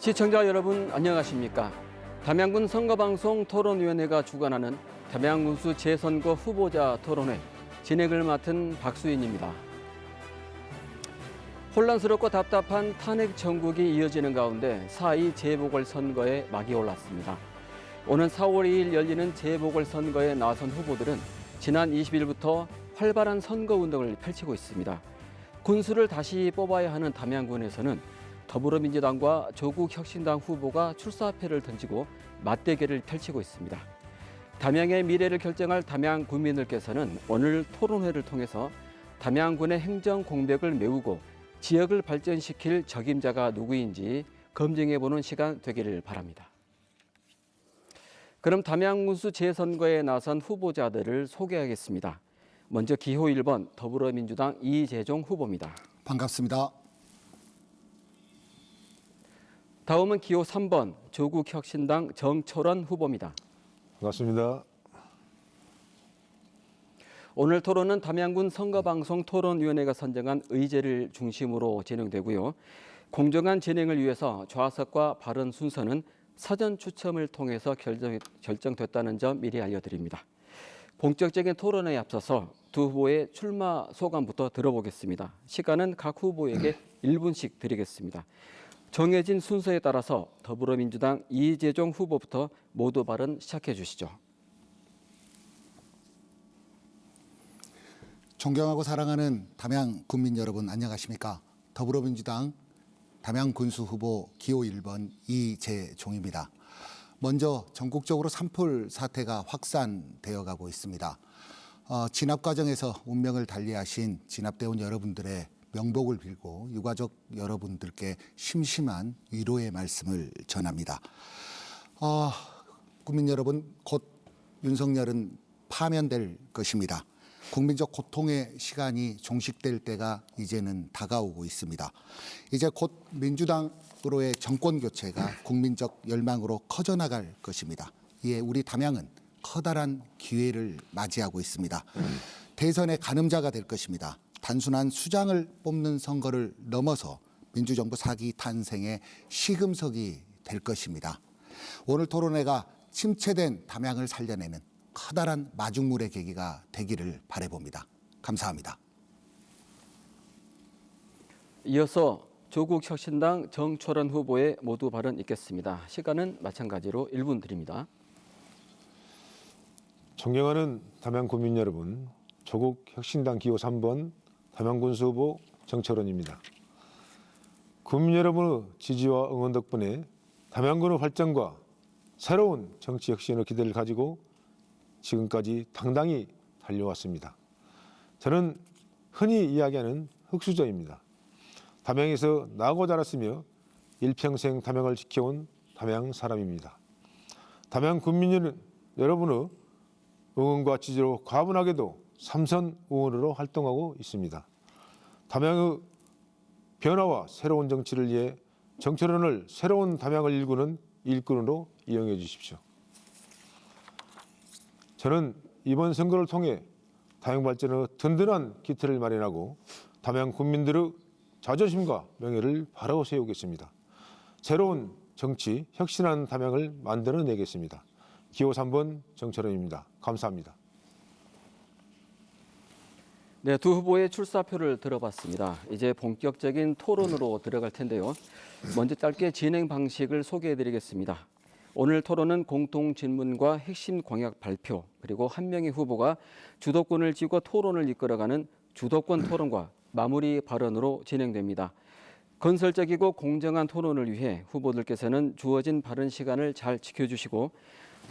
시청자 여러분 안녕하십니까? 담양군 선거방송 토론위원회가 주관하는 담양군수 재선거 후보자 토론회 진행을 맡은 박수인입니다. 혼란스럽고 답답한 탄핵 정국이 이어지는 가운데 4.2 재보궐선거에 막이 올랐습니다. 오는 4월 2일 열리는 재보궐선거에 나선 후보들은 지난 20일부터 활발한 선거운동을 펼치고 있습니다. 군수를 다시 뽑아야 하는 담양군에서는 더불어민주당과 조국혁신당 후보가 출사표를 던지고 맞대결을 펼치고 있습니다. 담양의 미래를 결정할 담양 군민들께서는 오늘 토론회를 통해서 담양군의 행정 공백을 메우고 지역을 발전시킬 적임자가 누구인지 검증해보는 시간 되기를 바랍니다. 그럼 담양군수 재선거에 나선 후보자들을 소개하겠습니다. 먼저 기호 1번 더불어민주당 이재종 후보입니다. 반갑습니다. 다음은 기호 3번 조국혁신당 정철원 후보입니다. 반갑습니다. 오늘 토론은 담양군 선거방송 토론위원회가 선정한 의제를 중심으로 진행되고요. 공정한 진행을 위해서 좌석과 발언 순서는 사전 추첨을 통해서 결정됐다는 점 미리 알려드립니다. 본격적인 토론에 앞서서 두 후보의 출마 소감부터 들어보겠습니다. 시간은 각 후보에게 1분씩 드리겠습니다. 정해진 순서에 따라서 더불어민주당 이재종 후보부터 모두 발언 시작해 주시죠. 존경하고 사랑하는 담양 군민 여러분 안녕하십니까? 더불어민주당 담양군수 후보 기호 1번 이재종입니다. 먼저 전국적으로 산불 사태가 확산되어 가고 있습니다. 진압 과정에서 운명을 달리하신 진압대원 여러분들의 명복을 빌고 유가족 여러분들께 심심한 위로의 말씀을 전합니다. 국민 여러분, 곧 윤석열은 파면될 것입니다. 국민적 고통의 시간이 종식될 때가 이제는 다가오고 있습니다. 이제 곧 민주당으로의 정권 교체가 국민적 열망으로 커져나갈 것입니다. 이에 우리 담양은 커다란 기회를 맞이하고 있습니다. 대선의 가늠자가 될 것입니다. 단순한 수장을 뽑는 선거를 넘어서 민주정부 4기 탄생의 시금석이 될 것입니다. 오늘 토론회가 침체된 담양을 살려내는 커다란 마중물의 계기가 되기를 바라봅니다. 감사합니다. 이어서 조국혁신당 정철원 후보의 모두 발언 있겠습니다. 시간은 마찬가지로 1분 드립니다. 존경하는 담양 군민 여러분, 조국혁신당 기호 3번 담양군수 후보 정철원입니다. 국민 여러분의 지지와 응원 덕분에 담양군의 발전과 새로운 정치 혁신의 기대를 가지고 지금까지 당당히 달려왔습니다. 저는 흔히 이야기하는 흙수저입니다. 담양에서 나고 자랐으며 일평생 담양을 지켜온 담양 사람입니다. 담양 군민 여러분의 응원과 지지로 과분하게도 삼선 의원으로 활동하고 있습니다. 담양의 변화와 새로운 정치를 위해 정철원을 새로운 담양을 일구는 일꾼으로 이용해 주십시오. 저는 이번 선거를 통해 담양 발전의 든든한 기틀을 마련하고 담양 국민들의 자존심과 명예를 바로 세우겠습니다. 새로운 정치, 혁신한 담양을 만들어내겠습니다. 기호 3번 정철원입니다. 감사합니다. 네, 두 후보의 출사표를 들어봤습니다. 이제 본격적인 토론으로 들어갈 텐데요. 먼저 짧게 진행 방식을 소개해드리겠습니다. 오늘 토론은 공통 질문과 핵심 공약 발표, 그리고 한 명의 후보가 주도권을 쥐고 토론을 이끌어가는 주도권 토론과 마무리 발언으로 진행됩니다. 건설적이고 공정한 토론을 위해 후보들께서는 주어진 발언 시간을 잘 지켜주시고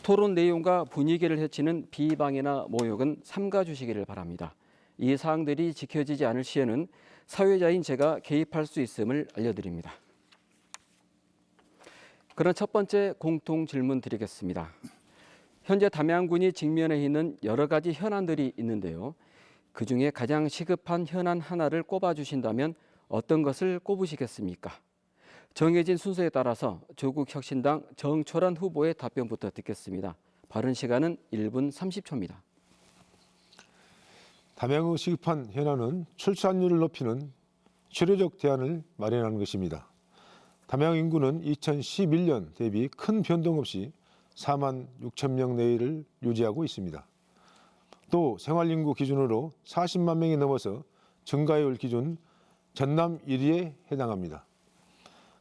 토론 내용과 분위기를 해치는 비방이나 모욕은 삼가주시기를 바랍니다. 이 사항들이 지켜지지 않을 시에는 사회자인 제가 개입할 수 있음을 알려드립니다. 그럼 첫 번째 공통 질문 드리겠습니다. 현재 담양군이 직면해 있는 여러 가지 현안들이 있는데요. 그중에 가장 시급한 현안 하나를 꼽아주신다면 어떤 것을 꼽으시겠습니까? 정해진 순서에 따라서 조국혁신당 정철원 후보의 답변부터 듣겠습니다. 발언 시간은 1분 30초입니다. 담양의 시급한 현안은 출산율을 높이는 치료적 대안을 마련하는 것입니다. 담양 인구는 2011년 대비 큰 변동 없이 4만 6천 명 내외를 유지하고 있습니다. 또 생활인구 기준으로 40만 명이 넘어서 증가율 기준 전남 1위에 해당합니다.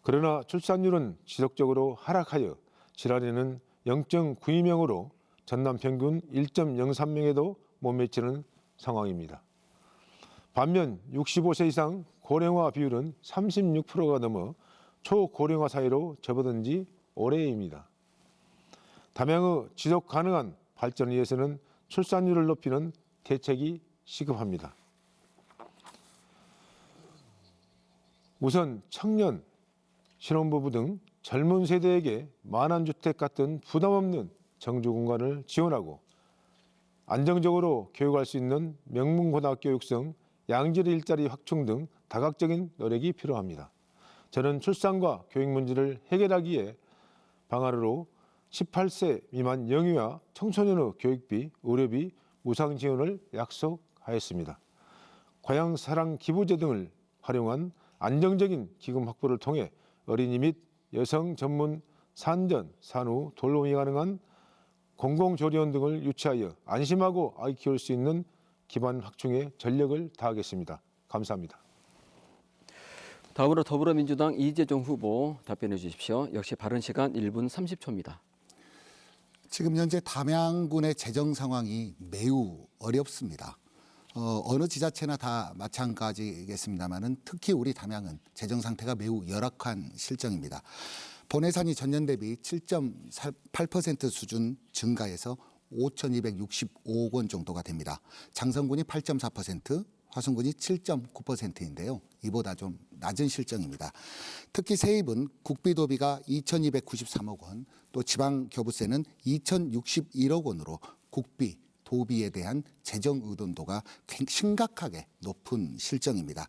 그러나 출산율은 지속적으로 하락하여 지난해는 0.92명으로 전남 평균 1.03명에도 못 미치는 상황입니다. 반면 65세 이상 고령화 비율은 36%가 넘어 초고령화 사회로 접어든 지 오래입니다. 담양의 지속 가능한 발전을 위해서는 출산율을 높이는 대책이 시급합니다. 우선 청년, 신혼부부 등 젊은 세대에게 만안주택 같은 부담 없는 정주 공간을 지원하고 안정적으로 교육할 수 있는 명문고등학교 육성, 양질 일자리 확충 등 다각적인 노력이 필요합니다. 저는 출산과 교육 문제를 해결하기에 방안으로 18세 미만 영유아 청소년의 교육비, 의료비 무상 지원을 약속하였습니다. 고향사랑 기부제 등을 활용한 안정적인 기금 확보를 통해 어린이 및 여성 전문 산전, 산후, 돌봄이 가능한 공공조리원 등을 유치하여 안심하고 아이 키울 수 있는 기반 확충에 전력을 다하겠습니다. 감사합니다. 다음으로 더불어민주당 이재종 후보 답변해 주십시오. 역시 발언 시간 1분 30초입니다. 지금 현재 담양군의 재정 상황이 매우 어렵습니다. 어느 지자체나 다 마찬가지겠습니다만은 특히 우리 담양은 재정 상태가 매우 열악한 실정입니다. 본예산이 전년 대비 7.8% 수준 증가해서 5,265억 원 정도가 됩니다. 장성군이 8.4%, 화순군이 7.9%인데요. 이보다 좀 낮은 실정입니다. 특히 세입은 국비도비가 2,293억 원, 또 지방교부세는 2,061억 원으로 국비, 도비에 대한 재정 의존도가 심각하게 높은 실정입니다.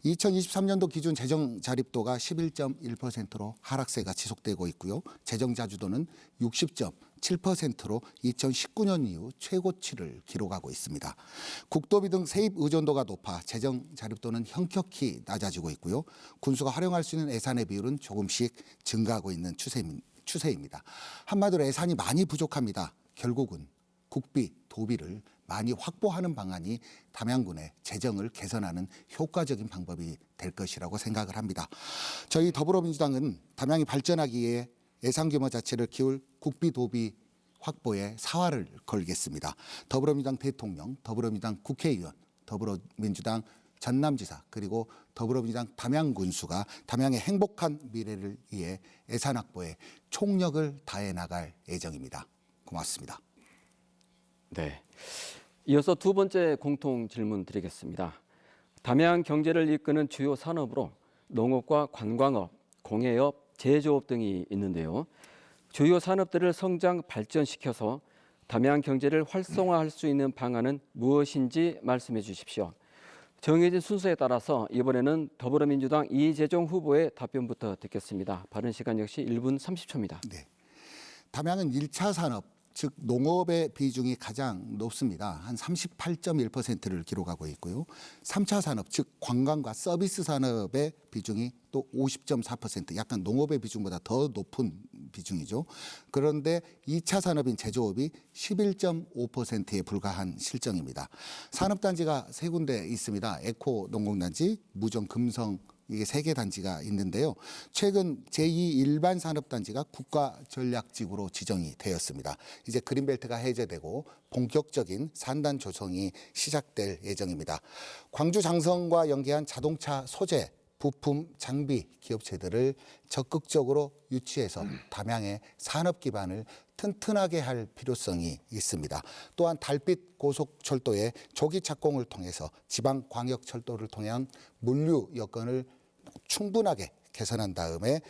2023년도 기준 재정 자립도가 11.1%로 하락세가 지속되고 있고요. 재정 자주도는 60.7%로 2019년 이후 최고치를 기록하고 있습니다. 국도비 등 세입 의존도가 높아 재정 자립도는 현격히 낮아지고 있고요. 군수가 활용할 수 있는 예산의 비율은 조금씩 증가하고 있는 추세입니다. 한마디로 예산이 많이 부족합니다. 결국은 국비, 도비를 많이 확보하는 방안이 담양군의 재정을 개선하는 효과적인 방법이 될 것이라고 생각을 합니다. 저희 더불어민주당은 담양이 발전하기 위해 예산 규모 자체를 키울 국비, 도비 확보에 사활을 걸겠습니다. 더불어민주당 대통령, 더불어민주당 국회의원, 더불어민주당 전남지사 그리고 더불어민주당 담양군수가 담양의 행복한 미래를 위해 예산 확보에 총력을 다해 나갈 예정입니다. 고맙습니다. 네. 이어서 두 번째 공통 질문 드리겠습니다. 담양 경제를 이끄는 주요 산업으로 농업과 관광업, 공예업, 제조업 등이 있는데요. 주요 산업들을 성장 발전시켜서 담양 경제를 활성화할 수 있는 방안은 무엇인지 말씀해 주십시오. 정해진 순서에 따라서 이번에는 더불어민주당 이재종 후보의 답변부터 듣겠습니다. 발언 시간 역시 1분 30초입니다. 네. 담양은 1차 산업, 즉 농업의 비중이 가장 높습니다. 한 38.1%를 기록하고 있고요. 3차 산업, 즉 관광과 서비스 산업의 비중이 또 50.4%, 약간 농업의 비중보다 더 높은 비중이죠. 그런데 2차 산업인 제조업이 11.5%에 불과한 실정입니다. 산업단지가 세 군데 있습니다. 에코 농공단지, 무정 금성, 이게 3개 단지가 있는데요. 최근 제2 일반 산업단지가 국가전략지구로 지정이 되었습니다. 이제 그린벨트가 해제되고 본격적인 산단 조성이 시작될 예정입니다. 광주 장성과 연계한 자동차 소재, 부품, 장비 기업체들을 적극적으로 유치해서 담양의 산업 기반을 튼튼하게 할 필요성이 있습니다. 또한 달빛 고속철도의 조기 착공을 통해서 지방광역철도를 통한 물류 여건을 충분하게 개선한 다음에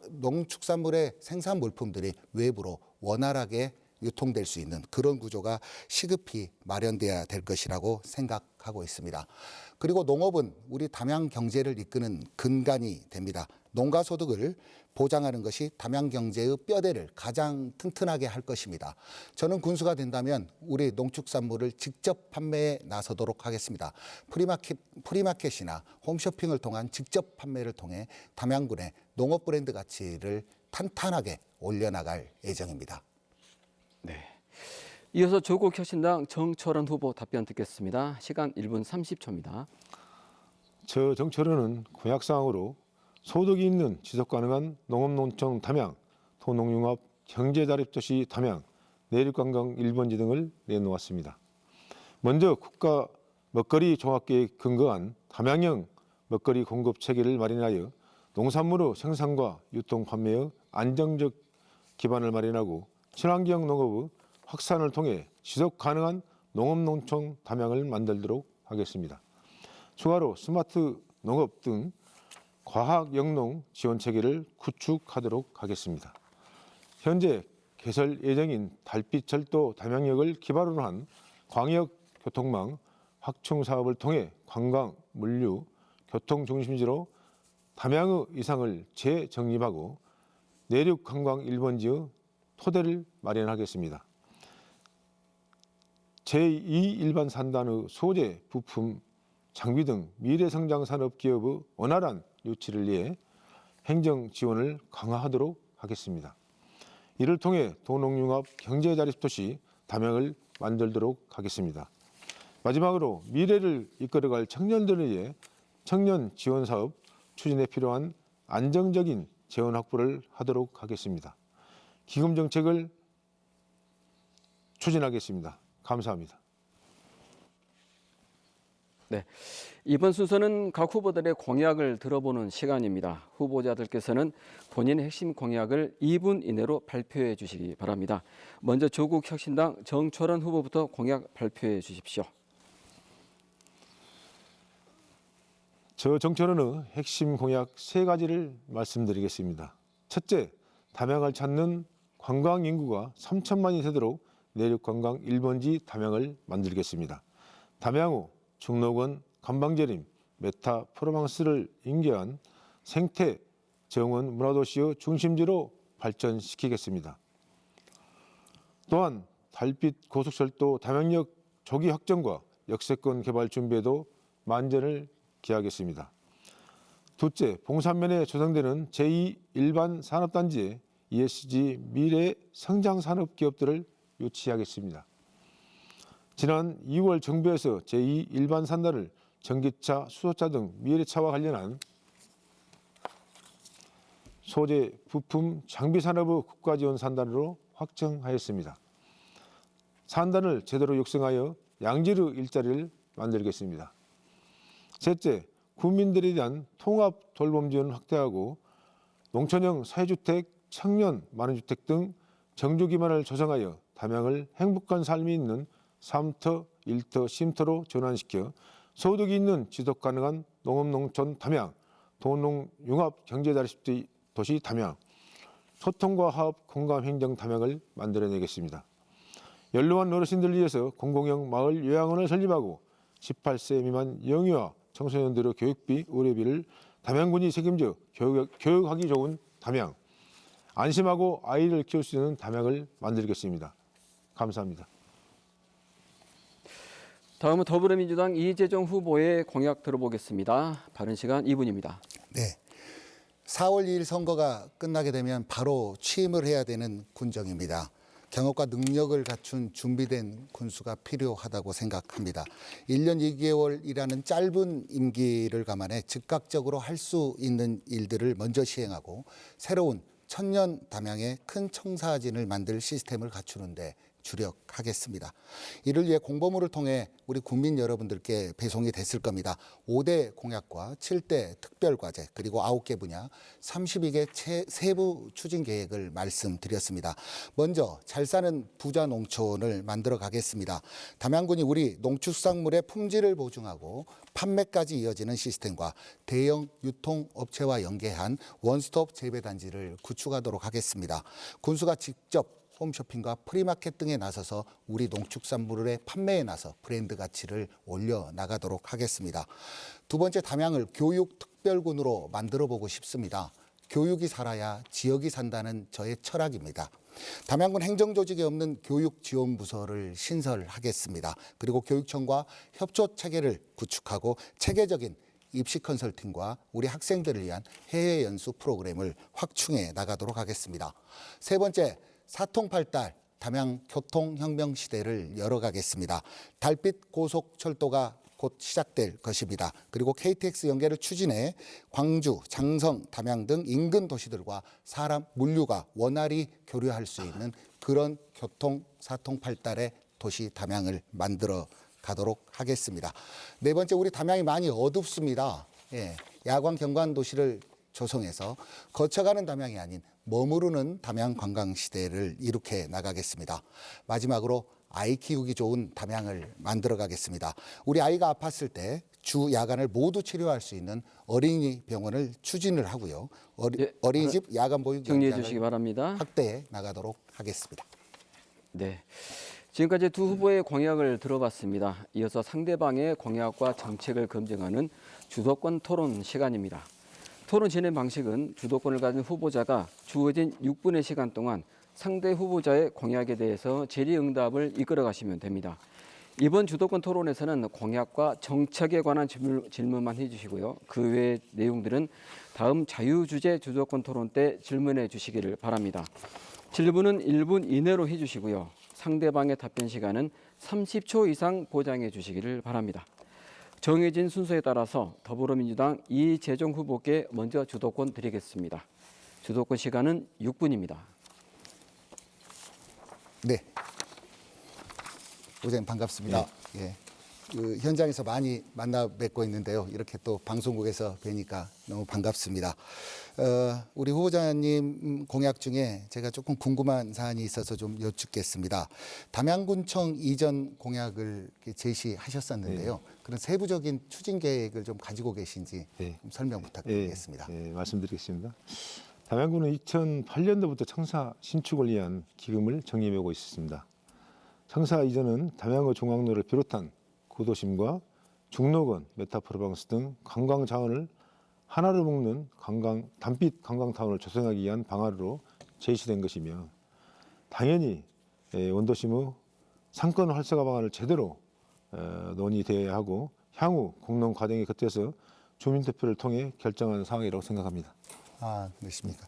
농축산물의 생산 물품들이 외부로 원활하게 유통될 수 있는 그런 구조가 시급히 마련돼야 될 것이라고 생각하고 있습니다. 그리고 농업은 우리 담양 경제를 이끄는 근간이 됩니다. 농가 소득을 보장하는 것이 담양 경제의 뼈대를 가장 튼튼하게 할 것입니다. 저는 군수가 된다면 우리 농축산물을 직접 판매에 나서도록 하겠습니다. 프리마켓이나 홈쇼핑을 통한 직접 판매를 통해 담양군의 농업 브랜드 가치를 탄탄하게 올려나갈 예정입니다. 네. 이어서 조국 혁신당 정철원 후보 답변 듣겠습니다. 시간 1분 30초입니다. 저 정철원은 공약사항으로 소득이 있는 지속가능한 농업농촌 담양, 토농융합 경제자립도시 담양, 내륙관광 1번지 등을 내놓았습니다. 먼저 국가 먹거리 종합계획 근거한 담양형 먹거리 공급 체계를 마련하여 농산물의 생산과 유통 판매의 안정적 기반을 마련하고 친환경 농업의 확산을 통해 지속 가능한 농업농촌 담양을 만들도록 하겠습니다. 추가로 스마트 농업 등 과학 영농 지원 체계를 구축하도록 하겠습니다. 현재 개설 예정인 달빛철도 담양역을 기반으로 한 광역 교통망 확충 사업을 통해 관광, 물류, 교통 중심지로 담양의 이상을 재정립하고 내륙 관광 1번지의 토대를 마련하겠습니다. 제2 일반 산단의 소재, 부품, 장비 등 미래성장 산업 기업의 원활한 유치를 위해 행정 지원을 강화하도록 하겠습니다. 이를 통해 도농융합 경제자립도시 담양을 만들도록 하겠습니다. 마지막으로 미래를 이끌어갈 청년들을 위해 청년 지원 사업 추진에 필요한 안정적인 재원 확보를 하도록 하겠습니다. 기금 정책을 추진하겠습니다. 감사합니다. 네, 이번 순서는 각 후보들의 공약을 들어보는 시간입니다. 후보자들께서는 본인의 핵심 공약을 2분 이내로 발표해 주시기 바랍니다. 먼저 조국 혁신당 정철원 후보부터 공약 발표해 주십시오. 저 정철원의 핵심 공약 3가지를 말씀드리겠습니다. 첫째, 담양을 찾는 관광 인구가 3천만이 되도록 내륙관광 1번지 담양을 만들겠습니다. 담양 후 중록원, 감방제림, 메타, 프로방스를 인계한 생태, 정원, 문화도시의 중심지로 발전시키겠습니다. 또한 달빛 고속철도 담양역 조기 확정과 역세권 개발 준비에도 만전을 기하겠습니다. 둘째, 봉산면에 조성되는 제2 일반 산업단지에 ESG 미래 성장 산업 기업들을 유치하겠습니다. 지난 2월 정부에서 제2 일반 산단을 전기차, 수소차 등 미래차와 관련한 소재, 부품, 장비 산업의 국가지원 산단으로 확정하였습니다. 산단을 제대로 육성하여 양질의 일자리를 만들겠습니다. 셋째, 국민들에 대한 통합 돌봄 지원을 확대하고 농촌형 사회주택, 청년 만원주택 등 정주 기반을 조성하여 담양을 행복한 삶이 있는 3터, 1터, 쉼터로 전환시켜 소득이 있는 지속 가능한 농업농촌 담양, 도농융합 경제자립도시 담양, 소통과 화합 공감행정 담양을 만들어내겠습니다. 연로한 어르신들을 위해서 공공형 마을 요양원을 설립하고 18세 미만 영유아 청소년들의 교육비, 의료비를 담양군이 책임져 교육하기 좋은 담양, 안심하고 아이를 키울 수 있는 담양을 만들겠습니다. 감사합니다. 다음은 더불어민주당 이재정 후보의 공약 들어보겠습니다. 발언 시간 2분입니다. 네. 4월 2일 선거가 끝나게 되면 바로 취임을 해야 되는 군정입니다. 경험과 능력을 갖춘 준비된 군수가 필요하다고 생각합니다. 1년 2개월이라는 짧은 임기를 감안해 즉각적으로 할 수 있는 일들을 먼저 시행하고 새로운 천년 담양의 큰 청사진을 만들 시스템을 갖추는데 주력하겠습니다. 이를 위해 공보물을 통해 우리 국민 여러분들께 배송이 됐을 겁니다. 5대 공약과 7대 특별과제 그리고 9개 분야 32개 세부 추진 계획을 말씀드렸습니다. 먼저 잘 사는 부자 농촌을 만들어 가겠습니다. 담양군이 우리 농축산물의 품질을 보증하고 판매까지 이어지는 시스템과 대형 유통업체와 연계한 원스톱 재배단지를 구축하도록 하겠습니다. 군수가 직접 홈쇼핑과 프리마켓 등에 나서서 우리 농축산물의 판매에 나서 브랜드 가치를 올려 나가도록 하겠습니다. 두 번째 담양을 교육 특별군으로 만들어 보고 싶습니다. 교육이 살아야 지역이 산다는 저의 철학입니다. 담양군 행정조직에 없는 교육지원부서를 신설하겠습니다. 그리고 교육청과 협조체계를 구축하고 체계적인 입시 컨설팅과 우리 학생들을 위한 해외 연수 프로그램을 확충해 나가도록 하겠습니다. 세 번째, 사통팔달 담양 교통혁명 시대를 열어가겠습니다. 달빛 고속철도가 곧 시작될 것입니다. 그리고 KTX 연계를 추진해 광주, 장성, 담양 등 인근 도시들과 사람, 물류가 원활히 교류할 수 있는 그런 교통 사통팔달의 도시 담양을 만들어 가도록 하겠습니다. 네 번째, 우리 담양이 많이 어둡습니다. 야광 경관 도시를 조성해서 거쳐가는 담양이 아닌 머무르는 담양 관광 시대를 이룩해 나가겠습니다. 마지막으로 아이 키우기 좋은 담양을 만들어 가겠습니다. 우리 아이가 아팠을 때 주 야간을 모두 치료할 수 있는 어린이 병원을 추진을 하고요. 어린이집 야간 보육 정리해 주시기 바랍니다. 확대해 나가도록 하겠습니다. 네. 지금까지 두 후보의 공약을 들어봤습니다. 이어서 상대방의 공약과 정책을 검증하는 주도권 토론 시간입니다. 토론 진행 방식은 주도권을 가진 후보자가 주어진 6분의 시간 동안 상대 후보자의 공약에 대해서 질의응답을 이끌어 가시면 됩니다. 이번 주도권 토론에서는 공약과 정책에 관한 질문만 해주시고요. 그 외의 내용들은 다음 자유주제 주도권 토론 때 질문해 주시기를 바랍니다. 질문은 1분 이내로 해주시고요. 상대방의 답변 시간은 30초 이상 보장해 주시기를 바랍니다. 정해진 순서에 따라서 더불어민주당 이재종 후보께 먼저 주도권 드리겠습니다. 주도권 시간은 6분입니다. 네. 오전 반갑습니다. 현장에서 많이 만나 뵙고 있는데요. 이렇게 또 방송국에서 뵈니까 너무 반갑습니다. 우리 후보자님 공약 중에 제가 조금 궁금한 사안이 있어서 좀 여쭙겠습니다. 담양군청 이전 공약을 제시하셨었는데요. 그런 세부적인 추진 계획을 좀 가지고 계신지 좀 설명 부탁드리겠습니다. 말씀드리겠습니다. 담양군은 2008년도부터 청사 신축을 위한 기금을 정립하고 있습니다. 청사 이전은 담양의 중앙로를 비롯한 구도심과 중록원, 메타프로방스 등 관광 자원을 하나로 묶는 단빛 관광타운을 조성하기 위한 방안으로 제시된 것이며 당연히 원도심의 상권 활성화 방안을 제대로 논의되어야 하고 향후 공론 과정에 곁에서 주민투표를 통해 결정한 사항이라고 생각합니다. 그렇습니까?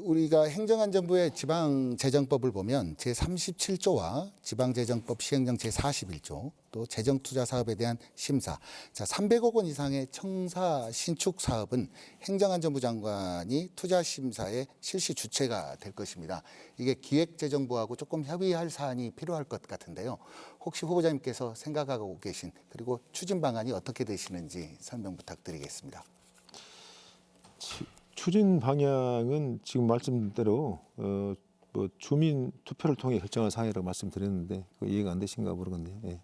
우리가 행정안전부의 지방재정법을 보면 제37조와 지방재정법 시행령 제41조 또 재정투자사업에 대한 심사 300억 원 이상의 청사 신축 사업은 행정안전부 장관이 투자심사의 실시 주체가 될 것입니다. 이게 기획재정부하고 조금 협의할 사안이 필요할 것 같은데요. 혹시 후보자님께서 생각하고 계신 그리고 추진 방안이 어떻게 되시는지 설명 부탁드리겠습니다. 추진 방향은 지금 말씀대로 주민 투표를 통해 결정한 사항이라고 말씀드렸는데 이해가 안 되신가 모르겠네요.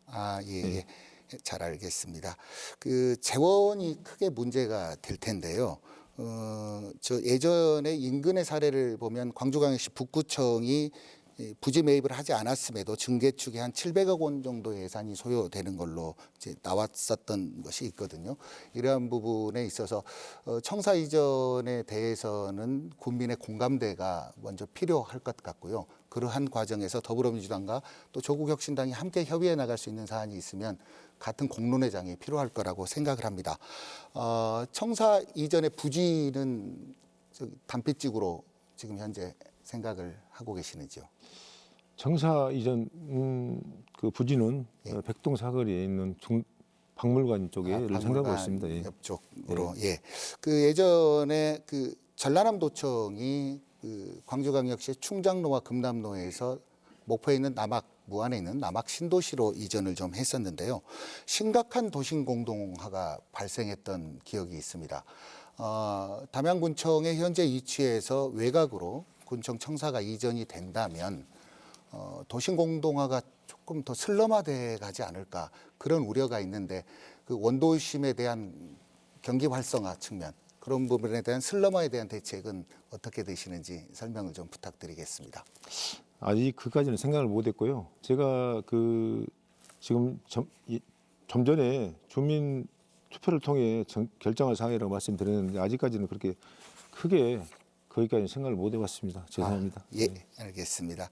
잘 알겠습니다. 그 재원이 크게 문제가 될 텐데요. 저 예전에 인근의 사례를 보면 광주광역시 북구청이 부지 매입을 하지 않았음에도 증개축에 한 700억 원 정도의 예산이 소요되는 걸로 이제 나왔었던 것이 있거든요. 이러한 부분에 있어서 청사 이전에 대해서는 국민의 공감대가 먼저 필요할 것 같고요. 그러한 과정에서 더불어민주당과 또 조국혁신당이 함께 협의해 나갈 수 있는 사안이 있으면 같은 공론회장이 필요할 거라고 생각을 합니다. 청사 이전의 부지는 단필직으로 지금 현재 생각을 하고 계시는지요? 청사 이전 그 부지는 백동 사거리에 있는 박물관 쪽에를 생각하고 있습니다. 옆쪽으로 그 예전에 그 전라남도청이 그 광주광역시 충장로와 금남로에서 목포에 있는 무안에 있는 남악 신도시로 이전을 좀 했었는데요. 심각한 도심 공동화가 발생했던 기억이 있습니다. 담양군청의 현재 위치에서 외곽으로 군청 청사가 이전이 된다면 도심 공동화가 조금 더 슬럼화돼 가지 않을까 그런 우려가 있는데 그 원도심에 대한 경기 활성화 측면 그런 부분에 대한 슬러머에 대한 대책은 어떻게 되시는지 설명을 좀 부탁드리겠습니다. 아직 그까지는 생각을 못했고요. 제가 지금 좀 전에 주민 투표를 통해 결정할 사항이라고 말씀드렸는데 아직까지는 그렇게 크게 거기까지 생각을 못 해봤습니다. 죄송합니다. 예, 알겠습니다.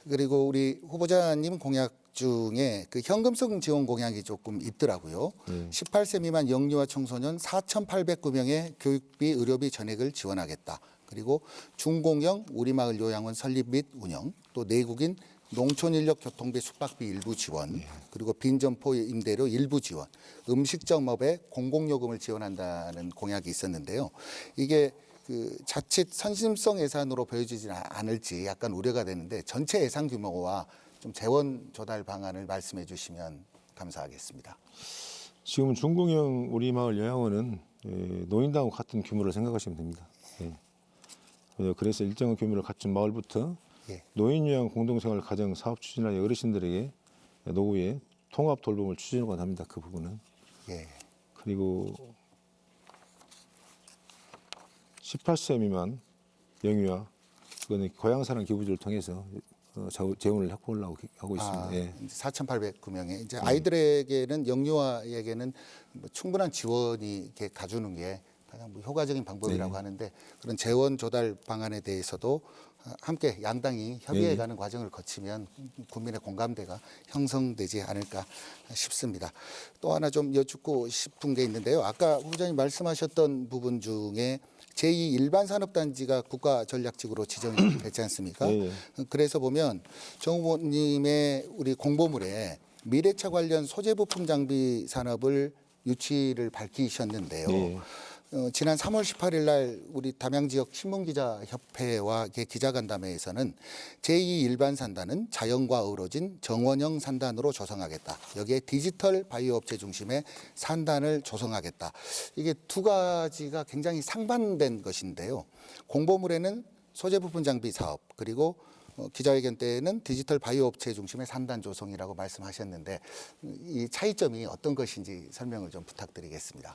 그리고 우리 후보자님 공약 중에 그 현금성 지원 공약이 조금 있더라고요. 18세 미만 영유아 청소년 4,809명의 교육비, 의료비 전액을 지원하겠다. 그리고 중공영 우리마을 요양원 설립 및 운영, 또 내국인 농촌인력 교통비 숙박비 일부 지원, 그리고 빈점포 임대료 일부 지원, 음식점업에 공공요금을 지원한다는 공약이 있었는데요. 이게 그 자칫 선심성 예산으로 보여지지는 않을지 약간 우려가 되는데 전체 예산 규모와 좀 재원 조달 방안을 말씀해 주시면 감사하겠습니다. 지금 중공영 우리마을 요양원은 노인당과 같은 규모를 생각하시면 됩니다. 그래서 일정한 규모를 갖춘 마을부터 노인요양 공동생활 가정 사업 추진하여 어르신들에게 노후에 통합 돌봄을 추진하곤 합니다. 그 부분은. 예. 그리고 18세 미만 영유아 그거는 고향사랑 기부제를 통해서 재원을 확보하려고 하고 있습니다. 예. 4,809명의 이제 아이들에게는 영유아에게는 뭐 충분한 지원이 이렇게 가주는 게 가장 뭐 효과적인 방법이라고 하는데 그런 재원 조달 방안에 대해서도 함께 양당이 협의해가는 과정을 거치면 국민의 공감대가 형성되지 않을까 싶습니다. 또 하나 좀 여쭙고 싶은 게 있는데요. 아까 후보자님 말씀하셨던 부분 중에 제2 일반 산업단지가 국가전략지구로 지정이 됐지 않습니까? 그래서 보면 정 후보님의 우리 공보물에 미래차 관련 소재 부품 장비 산업을 유치를 밝히셨는데요. 지난 3월 18일 날 우리 담양 지역 신문기자협회와 기자간담회에서는 제2 일반 산단은 자연과 어우러진 정원형 산단으로 조성하겠다. 여기에 디지털 바이오 업체 중심의 산단을 조성하겠다. 이게 두 가지가 굉장히 상반된 것인데요. 공보물에는 소재 부품 장비 사업 그리고 기자회견 때에는 디지털 바이오 업체 중심의 산단 조성이라고 말씀하셨는데 이 차이점이 어떤 것인지 설명을 좀 부탁드리겠습니다.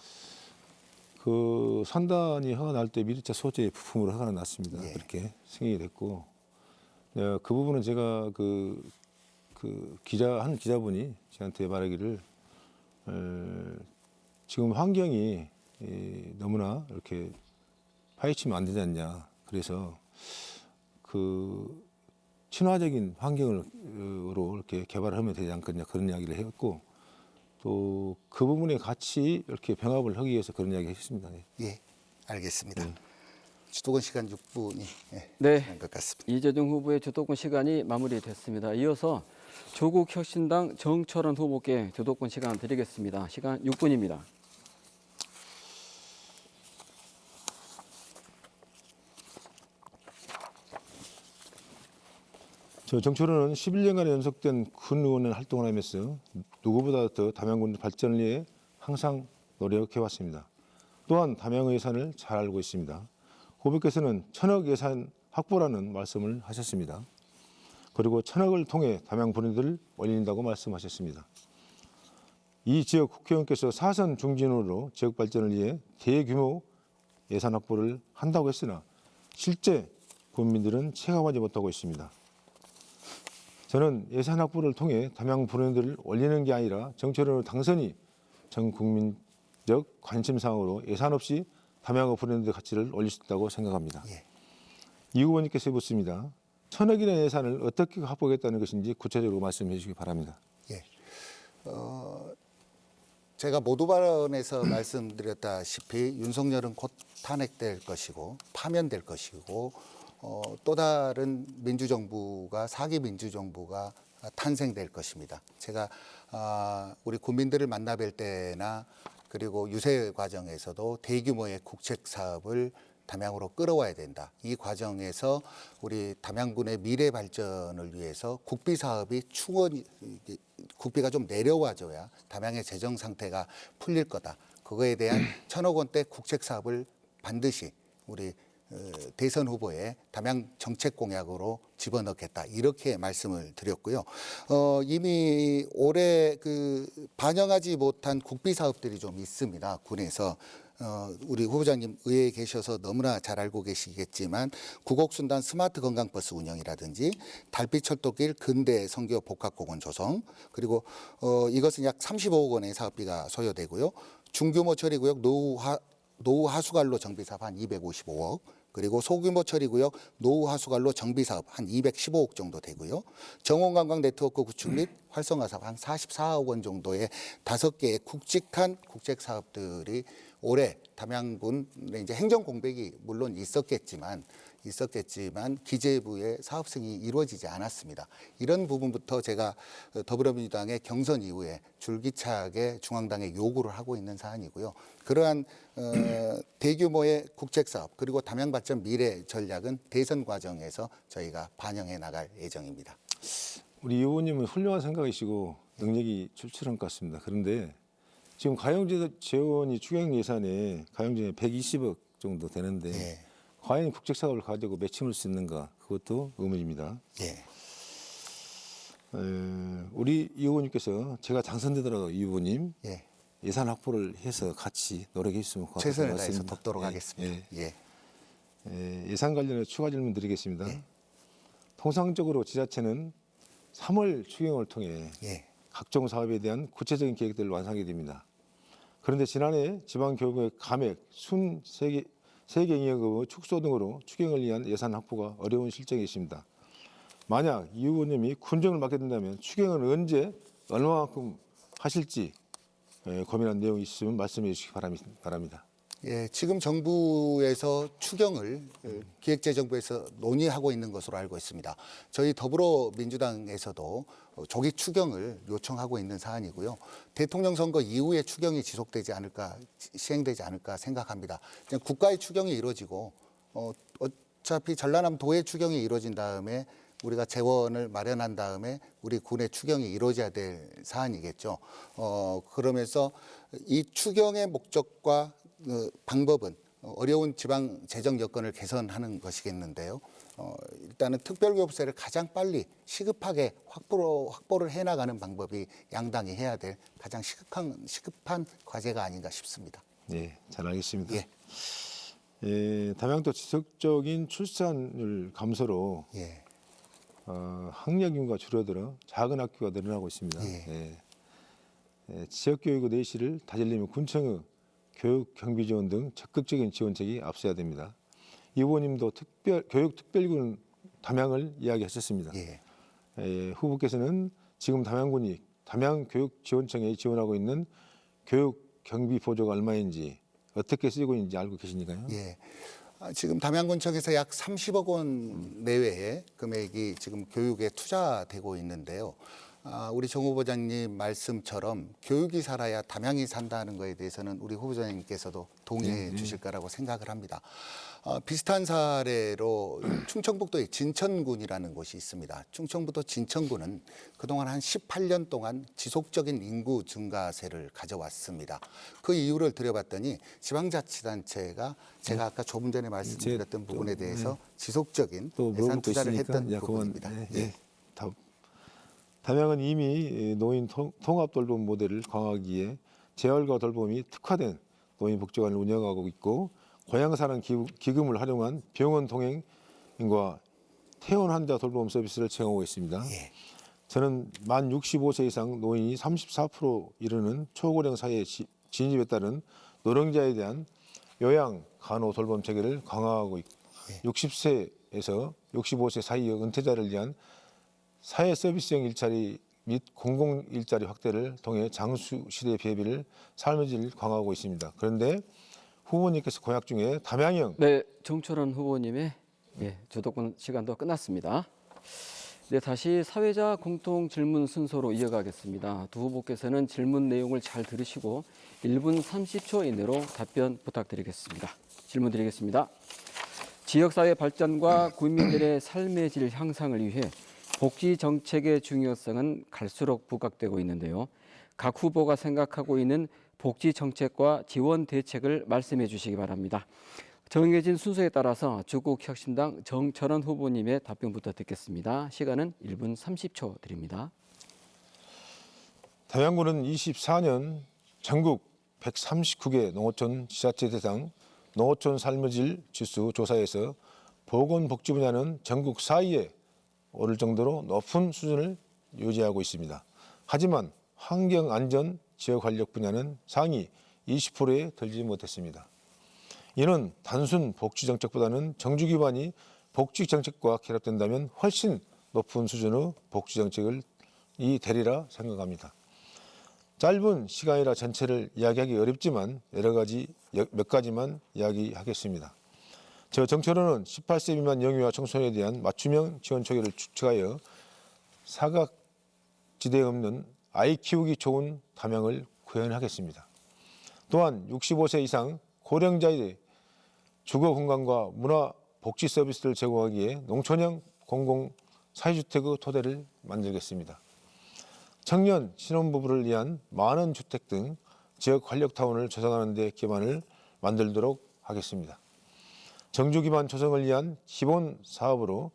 그 산단이 허가 날 때 미리차 소재 부품으로 허가가 났습니다. 그렇게 승인이 됐고 그 부분은 제가 그 한 기자분이 저한테 말하기를 지금 환경이 너무나 이렇게 파헤치면 안 되지 않냐. 그래서 그 친화적인 환경으로 이렇게 개발을 하면 되지 않겠냐 그런 이야기를 했고 또 그 부분에 같이 이렇게 병합을 하기 위해서 그런 이야기 했습니다. 예, 알겠습니다. 주도권 시간 6분이 네, 된 것 같습니다. 이재동 후보의 주도권 시간이 마무리됐습니다. 이어서 조국혁신당 정철원 후보께 주도권 시간 드리겠습니다. 시간 6분입니다. 저 정철원은 11년간 연속된 군 의원의 활동을 하면서 누구보다 더 담양군 발전을 위해 항상 노력해왔습니다. 또한 담양의 예산을 잘 알고 있습니다. 후보께서는 1,000억 예산 확보라는 말씀을 하셨습니다. 그리고 1,000억을 통해 담양 브랜드를 올린다고 말씀하셨습니다. 이 지역 국회의원께서 사선 중진으로 지역 발전을 위해 대규모 예산 확보를 한다고 했으나 실제 국민들은 체감하지 못하고 있습니다. 저는 예산 확보를 통해 담양 브랜드를 올리는 게 아니라 정철원 당선이 전 국민적 관심사항으로 예산 없이 담양의 브랜드 가치를 올릴 수 있다고 생각합니다. 이 후보님께서 묻습니다. 1,000억이라는 예산을 어떻게 확보하겠다는 것인지 구체적으로 말씀해 주시기 바랍니다. 예. 제가 모두 발언에서 말씀드렸다시피 윤석열은 곧 탄핵될 것이고 파면될 것이고 또 다른 민주정부가 사기 민주정부가 탄생될 것입니다. 제가 우리 국민들을 만나 뵐 때나 그리고 유세 과정에서도 대규모의 국책 사업을 담양으로 끌어와야 된다. 이 과정에서 우리 담양군의 미래 발전을 위해서 국비 사업이 국비가 좀 내려와줘야 담양의 재정 상태가 풀릴 거다. 그거에 대한 1,000억 원대 국책 사업을 반드시 우리 대선 후보의 담양 정책 공약으로 집어넣겠다 이렇게 말씀을 드렸고요. 이미 올해 반영하지 못한 국비 사업들이 좀 있습니다. 군에서 우리 후보자님 의회에 계셔서 너무나 잘 알고 계시겠지만 구곡순단 스마트 건강버스 운영이라든지 달빛철도길 근대 성교 복합공원 조성, 그리고 이것은 약 35억 원의 사업비가 소요되고요. 중규모 처리구역 노후 하수관로 정비 사업 한 255억, 그리고 소규모 처리구역 노후 하수관로 정비 사업 한 215억 정도 되고요. 정원관광 네트워크 구축 및 활성화 사업 한 44억 원 정도의 5개의 굵직한 국책 사업들이 올해 담양군에 이제 행정 공백이 물론 있었겠지만 기재부의 사업 승인이 이루어지지 않았습니다. 이런 부분부터 제가 더불어민주당의 경선 이후에 줄기차게 중앙당에 요구를 하고 있는 사안이고요. 그러한 대규모의 국책사업 그리고 담양발전 미래 전략은 대선 과정에서 저희가 반영해 나갈 예정입니다. 우리 의원님은 훌륭한 생각이시고 능력이 출출한 것 같습니다. 그런데 지금 가용재 재원이 추경 예산에 가용재에 120억 정도 되는데 예. 과연 국책사업을 가지고 매칭할 수 있는가, 그것도 의문입니다. 예. 우리 이 의원님께서 제가 당선되더라도 이 의원님 예. 예산 확보를 해서 같이 노력해 주시면 고맙습니다. 최선을 다해서 돕도록 하겠습니다. 예산 관련해 추가 질문 드리겠습니다. 예. 통상적으로 지자체는 3월 추경을 통해 예. 각종 사업에 대한 구체적인 계획들을 완성하게 됩니다. 그런데 지난해 지방교육의 감액, 세계잉여금의 축소 등으로 추경을 위한 예산 확보가 어려운 실정이 있습니다. 만약 이 의원님이 군정을 맡게 된다면 추경을 언제 얼마만큼 하실지 고민한 내용이 있으면 말씀해 주시기 바랍니다. 예, 지금 정부에서 추경을 기획재정부에서 논의하고 있는 것으로 알고 있습니다. 저희 더불어민주당에서도 조기 추경을 요청하고 있는 사안이고요. 대통령 선거 이후에 추경이 지속되지 않을까, 시행되지 않을까 생각합니다. 그냥 국가의 추경이 이루어지고 어차피 전라남 도의 추경이 이루어진 다음에 우리가 재원을 마련한 다음에 우리 군의 추경이 이루어져야 될 사안이겠죠. 그러면서 이 추경의 목적과 방법은 어려운 지방 재정 여건을 개선하는 것이겠는데요. 일단은 특별교부세를 가장 빨리 시급하게 확보를 해나가는 방법이 양당이 해야 될 가장 시급한 과제가 아닌가 싶습니다. 네, 잘 알겠습니다. 예. 담양도 지속적인 출산율 감소로 학력 인구가 줄어들어 작은 학교가 늘어나고 있습니다. 지역교육의 내실을 다지려면 군청의 교육 경비 지원 등 적극적인 지원책이 앞서야 됩니다. 이 의원님도 교육특별군 담양을 이야기하셨습니다. 후보께서는 지금 담양군이 담양교육지원청에 지원하고 있는 교육 경비 보조가 얼마인지 어떻게 쓰이고 있는지 알고 계시니까요? 예. 지금 담양군청에서 약 30억 원 내외의 금액이 지금 교육에 투자되고 있는데요. 우리 정 후보자님 말씀처럼 교육이 살아야 담양이 산다는 것에 대해서는 우리 후보자님께서도 동의해 주실 거라고 생각을 합니다. 비슷한 사례로 충청북도의 진천군이라는 곳이 있습니다. 충청북도 진천군은 그동안 한 18년 동안 지속적인 인구 증가세를 가져왔습니다. 그 이유를 들여봤더니 지방자치단체가 제가 아까 조금 전에 말씀드렸던 부분에 대해서 지속적인 예산 투자를 했던 부분입니다. 담양은 이미 노인 통합 돌봄 모델을 강화하기에 재활과 돌봄이 특화된 노인복지관을 운영하고 있고 고향사랑 기금을 활용한 병원 동행과 퇴원 환자 돌봄 서비스를 제공하고 있습니다. 저는 만 65세 이상 노인이 34% 이르는 초고령 사회에 진입에 따른 노령자에 대한 요양 간호 돌봄 체계를 강화하고 있고 60세에서 65세 사이의 은퇴자를 위한 사회 서비스형 일자리 및 공공 일자리 확대를 통해 장수 시대 대비를 삶의 질을 강화하고 있습니다. 그런데 후보님께서 공약 중에 담양형 정철원 후보님의 주도권 시간도 끝났습니다. 다시 사회자 공통 질문 순서로 이어가겠습니다. 두 후보께서는 질문 내용을 잘 들으시고 1분 30초 이내로 답변 부탁드리겠습니다. 질문 드리겠습니다. 지역사회 발전과 국민들의 삶의 질 향상을 위해 복지 정책의 중요성은 갈수록 부각되고 있는데요. 각 후보가 생각하고 있는 복지 정책과 지원 대책을 말씀해 주시기 바랍니다. 정해진 순서에 따라서 주국혁신당 정철원 후보님의 답변부터 듣겠습니다. 시간은 1분 30초 드립니다. 담양군은 24년 전국 139개 농어촌 지자체 대상 농어촌 삶의 질 지수 조사에서 보건복지 분야는 전국 4위에 오를 정도로 높은 수준을 유지하고 있습니다. 하지만 환경안전 지역활력 분야는 상위 20%에 들지 못했습니다. 이는 단순 복지정책보다는 정주 기반이 복지정책과 결합된다면 훨씬 높은 수준의 복지정책을 되리라 생각합니다. 짧은 시간이라 전체를 이야기하기 어렵지만 몇 가지만 이야기하겠습니다. 저 정철호는 18세 미만 영유아 청소년에 대한 맞춤형 지원 체계를 추측하여 사각지대에 없는 아이 키우기 좋은 담양을 구현하겠습니다. 또한 65세 이상 고령자의 주거 공간과 문화 복지 서비스를 제공하기에 농촌형 공공 사회주택의 토대를 만들겠습니다. 청년 신혼부부를 위한 많은 주택 등 지역 활력타운을 조성하는 데 기반을 만들도록 하겠습니다. 정주 기반 조성을 위한 기본 사업으로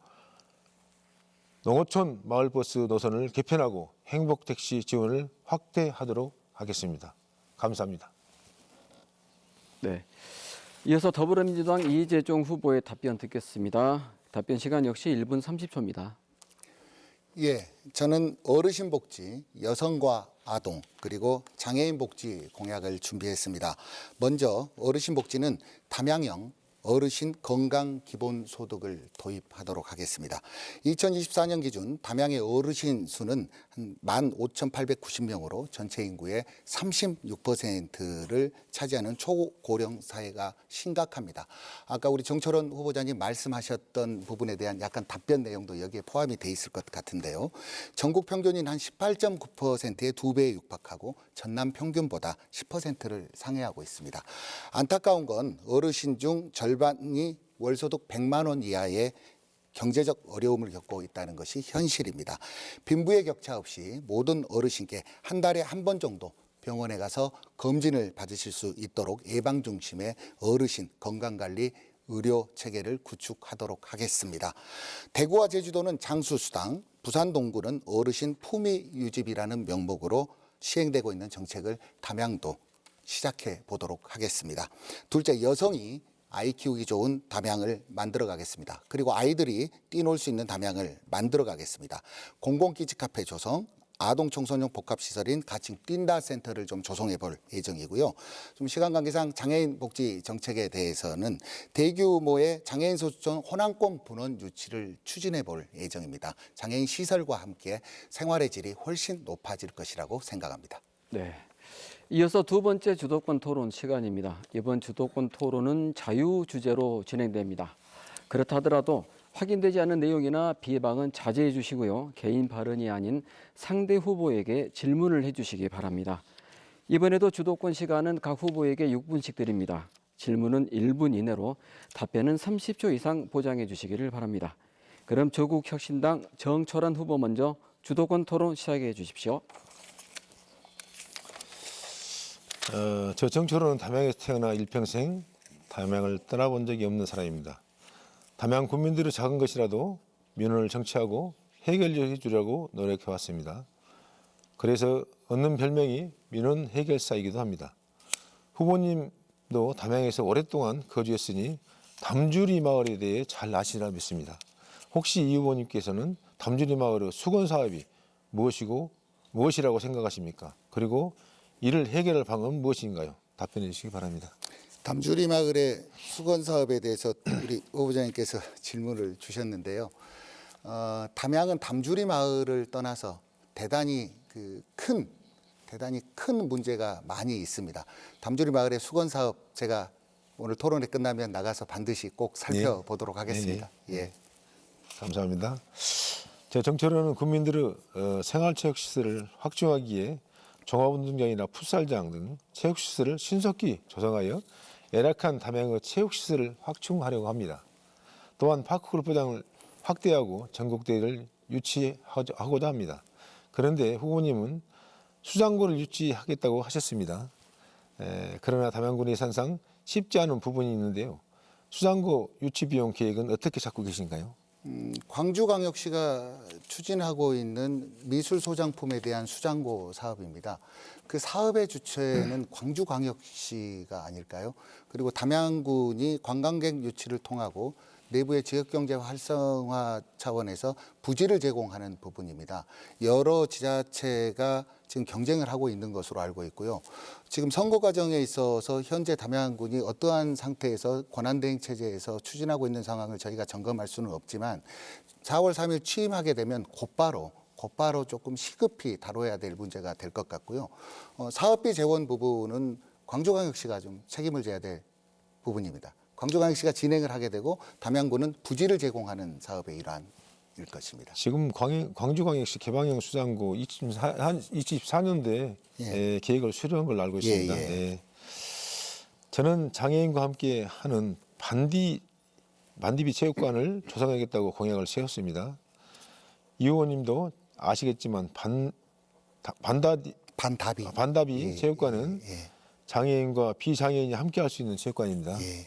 농어촌 마을버스 노선을 개편하고 행복택시 지원을 확대하도록 하겠습니다. 감사합니다. 네. 이어서 더불어민주당 이재종 후보의 답변 듣겠습니다. 답변 시간 역시 1분 30초입니다. 예, 저는 어르신 복지, 여성과 아동, 그리고 장애인 복지 공약을 준비했습니다. 먼저 어르신 복지는 담양형 어르신 건강 기본소득을 도입하도록 하겠습니다. 2024년 기준 담양의 어르신 수는 한 15,890명으로 전체 인구의 36%를 차지하는 초고령 사회가 심각합니다. 아까 우리 정철원 후보자님 말씀하셨던 부분에 대한 약간 답변 내용도 여기에 포함이 돼 있을 것 같은데요. 전국 평균인 한 18.9%의 2배에 육박하고 전남 평균보다 10%를 상회하고 있습니다. 안타까운 건 어르신 중 절반이 월소득 100만 원 이하의 경제적 어려움을 겪고 있다는 것이 현실입니다. 빈부의 격차 없이 모든 어르신께 한 달에 한 번 정도 병원에 가서 검진을 받으실 수 있도록 예방 중심의 어르신 건강관리 의료 체계를 구축하도록 하겠습니다. 대구와 제주도는 장수수당, 부산 동구는 어르신 품위 유지비라는 명목으로 시행되고 있는 정책을 담양도 시작해 보도록 하겠습니다. 둘째, 여성이 아이 키우기 좋은 담양을 만들어 가겠습니다. 그리고 아이들이 뛰놀 수 있는 담양을 만들어 가겠습니다. 공공기지 카페 조성, 아동 청소년 복합시설인 가칭 뛴다 센터를 좀 조성해 볼 예정이고요. 좀 시간 관계상 장애인 복지 정책에 대해서는 대규모의 장애인 소수점 호남권 분원 유치를 추진해 볼 예정입니다. 장애인 시설과 함께 생활의 질이 훨씬 높아질 것이라고 생각합니다. 네. 이어서 두 번째 주도권 토론 시간입니다. 이번 주도권 토론은 자유 주제로 진행됩니다. 그렇다 하더라도 확인되지 않은 내용이나 비방은 자제해 주시고요. 개인 발언이 아닌 상대 후보에게 질문을 해주시기 바랍니다. 이번에도 주도권 시간은 각 후보에게 6분씩 드립니다. 질문은 1분 이내로, 답변은 30초 이상 보장해 주시기를 바랍니다. 그럼 조국혁신당 정철원 후보 먼저 주도권 토론 시작해 주십시오. 저 정철호는 담양에서 태어나 일평생 담양을 떠나본 적이 없는 사람입니다. 담양 국민들의 작은 것이라도 민원을 정치하고 해결해 주려고 노력해왔습니다. 그래서 얻는 별명이 민원 해결사이기도 합니다. 후보님도 담양에서 오랫동안 거주했으니 담주리 마을에 대해 잘 아시리라 믿습니다. 혹시 이 후보님께서는 담주리 마을의 수건 사업이 무엇이라고 생각하십니까? 그리고 이를 해결할 방법은 무엇인가요? 답변해 주시기 바랍니다. 담주리 마을의 수건 사업에 대해서 우리 후보자님께서 질문을 주셨는데요. 담양은 담주리 마을을 떠나서 대단히 큰 문제가 많이 있습니다. 담주리 마을의 수건 사업 제가 오늘 토론회 끝나면 나가서 반드시 꼭 살펴보도록 하겠습니다. 예. 감사합니다. 정철호는 국민들의 생활체육시설을 확충하기에 종합운동장이나 풋살장 등 체육시설을 신속히 조성하여 열악한 담양의 체육시설을 확충하려고 합니다. 또한 파크골프장을 확대하고 전국대회를 유치하고자 합니다. 그런데 후보님은 수장고를 유치하겠다고 하셨습니다. 그러나 담양군 예산상 쉽지 않은 부분이 있는데요. 수장고 유치 비용 계획은 어떻게 잡고 계신가요? 광주광역시가 추진하고 있는 미술 소장품에 대한 수장고 사업입니다. 그 사업의 주체는 광주광역시가 아닐까요? 그리고 담양군이 관광객 유치를 통하고 내부의 지역경제 활성화 차원에서 부지를 제공하는 부분입니다. 여러 지자체가 지금 경쟁을 하고 있는 것으로 알고 있고요. 지금 선거 과정에 있어서 현재 담양군이 어떠한 상태에서 권한대행 체제에서 추진하고 있는 상황을 저희가 점검할 수는 없지만 4월 3일 취임하게 되면 곧바로 조금 시급히 다뤄야 될 문제가 될 것 같고요. 사업비 재원 부분은 광주광역시가 좀 책임을 져야 될 부분입니다. 광주광역시가 진행을 하게 되고 담양군은 부지를 제공하는 사업의 일환일 것입니다. 지금 광주광역시 개방형 수장고 24년도에 예. 계획을 수료한 걸로 알고 있습니다. 예. 네. 저는 장애인과 함께 하는 반디비 체육관을 조성하겠다고 공약을 세웠습니다. 이 의원님도 아시겠지만 반다비 예. 체육관은 예. 장애인과 비장애인이 함께 할 수 있는 체육관입니다. 예.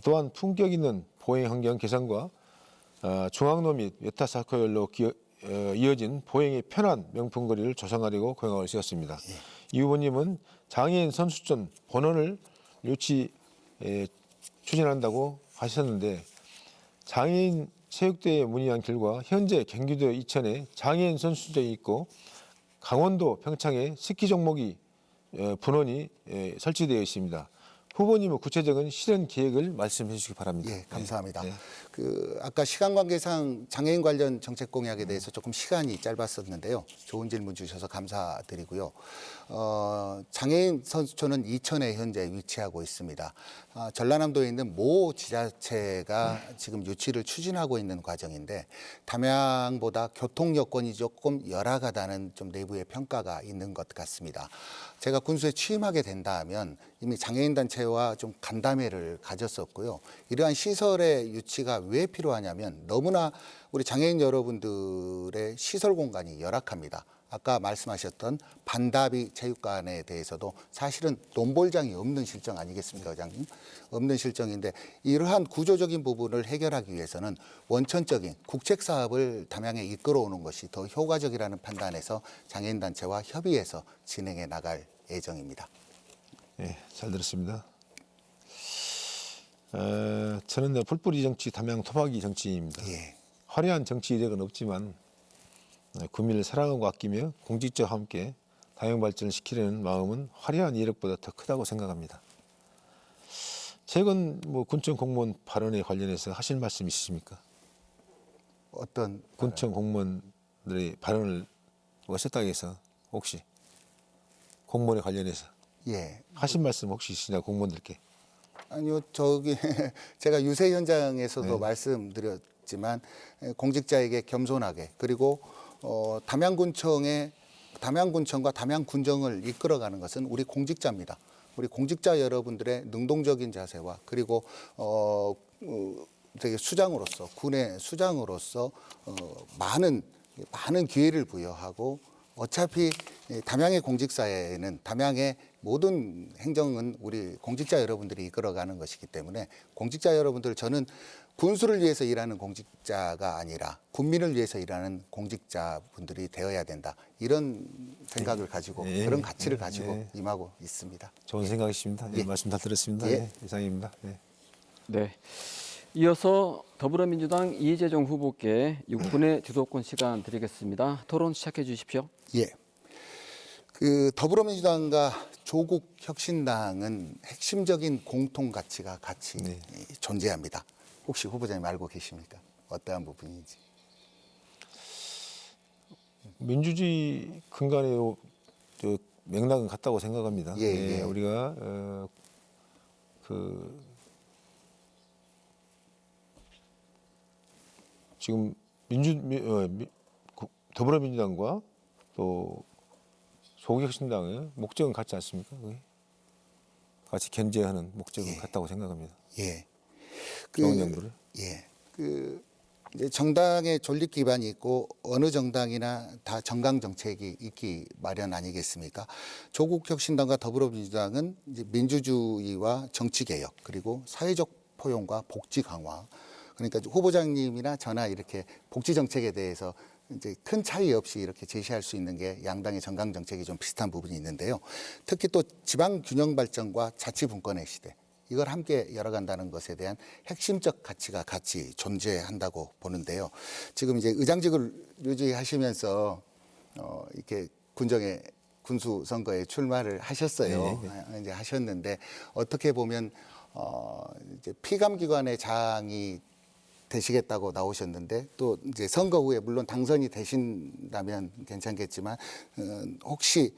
또한 품격 있는 보행 환경 개선과 중앙로 및 외타사커열로 이어진 보행이 편한 명품거리를 조성하려고 공약을 세웠습니다. 이 후보님은 장애인 선수촌 본원을 추진한다고 하셨는데 장애인 체육대회에 문의한 결과 현재 경기도 이천에 장애인 선수촌이 있고 강원도 평창에 스키 종목이 분원이 설치되어 있습니다. 후보님의 구체적인 실현 계획을 말씀해 주시기 바랍니다. 예, 감사합니다. 네. 아까 시간 관계상 장애인 관련 정책 공약에 대해서 조금 시간이 짧았었는데요. 좋은 질문 주셔서 감사드리고요. 장애인 선수촌은 이천에 현재 위치하고 있습니다. 전라남도에 있는 모 지자체가 지금 유치를 추진하고 있는 과정인데 담양보다 교통 여건이 조금 열악하다는 좀 내부의 평가가 있는 것 같습니다. 제가 군수에 취임하게 된다면 이미 장애인 단체와 좀 간담회를 가졌었고요. 이러한 시설의 유치가 왜 필요하냐면 너무나 우리 장애인 여러분들의 시설 공간이 열악합니다. 아까 말씀하셨던 반다비 체육관에 대해서도 사실은 논볼장이 없는 실정 아니겠습니까, 의장님? 없는 실정인데 이러한 구조적인 부분을 해결하기 위해서는 원천적인 국책 사업을 담양에 이끌어오는 것이 더 효과적이라는 판단에서 장애인 단체와 협의해서 진행해 나갈 예정입니다. 네, 잘 들었습니다. 저는 풀뿌리 정치, 담양 토박이 정치인입니다. 예. 화려한 정치 이력은 없지만 국민을 사랑하고 아끼며 공직자와 함께 담양 발전을 시키려는 마음은 화려한 이력보다 더 크다고 생각합니다. 최근 군청 공무원 발언에 관련해서 하실 말씀 있으십니까? 어떤 군청 공무원들의 발언을 하셨다고 해서 혹시 공무원에 관련해서 예. 하신 말씀 혹시 있으냐 공무원들께? 아니요, 제가 유세 현장에서도 말씀드렸지만 공직자에게 겸손하게 그리고 담양군청과 담양군정을 이끌어가는 것은 우리 공직자입니다. 우리 공직자 여러분들의 능동적인 자세와 그리고 되게 수장으로서 군의 수장으로서 많은 기회를 부여하고 어차피 담양의 공직사회는 담양의 모든 행정은 우리 공직자 여러분들이 이끌어가는 것이기 때문에 공직자 여러분들 저는 군수를 위해서 일하는 공직자가 아니라 국민을 위해서 일하는 공직자분들이 되어야 된다. 이런 생각을 가지고 그런 가치를 가지고 임하고 있습니다. 좋은 생각이십니다. 예, 말씀 다 들었습니다. 예. 이상입니다. 예. 네. 이어서 더불어민주당 이재정 후보께 6분의 주도권 시간 드리겠습니다. 토론 시작해 주십시오. 예. 더불어민주당과 조국혁신당은 핵심적인 공통 가치가 같이 존재합니다. 혹시 후보자님 알고 계십니까? 어떠한 부분인지. 민주주의 근간의 맥락은 같다고 생각합니다. 예. 우리가 지금 더불어민주당과 또 조국혁신당의 목적은 같지 않습니까? 같이 견제하는 목적은 같다고 생각합니다. 예. 좋은 연구를. 예. 이제 정당의 존립 기반이 있고 어느 정당이나 다 정강 정책이 있기 마련 아니겠습니까? 조국혁신당과 더불어민주당은 이제 민주주의와 정치 개혁 그리고 사회적 포용과 복지 강화 그러니까 후보자님이나 저나 이렇게 복지 정책에 대해서 이제 큰 차이 없이 이렇게 제시할 수 있는 게 양당의 정강 정책이 좀 비슷한 부분이 있는데요. 특히 또 지방 균형 발전과 자치 분권의 시대, 이걸 함께 열어간다는 것에 대한 핵심적 가치가 같이 존재한다고 보는데요. 지금 이제 의장직을 유지하시면서 이렇게 군정의 군수 선거에 출마를 하셨어요. 이제 하셨는데 어떻게 보면 이제 피감기관의 장이 되시겠다고 나오셨는데 또 이제 선거 후에 물론 당선이 되신다면 괜찮겠지만 혹시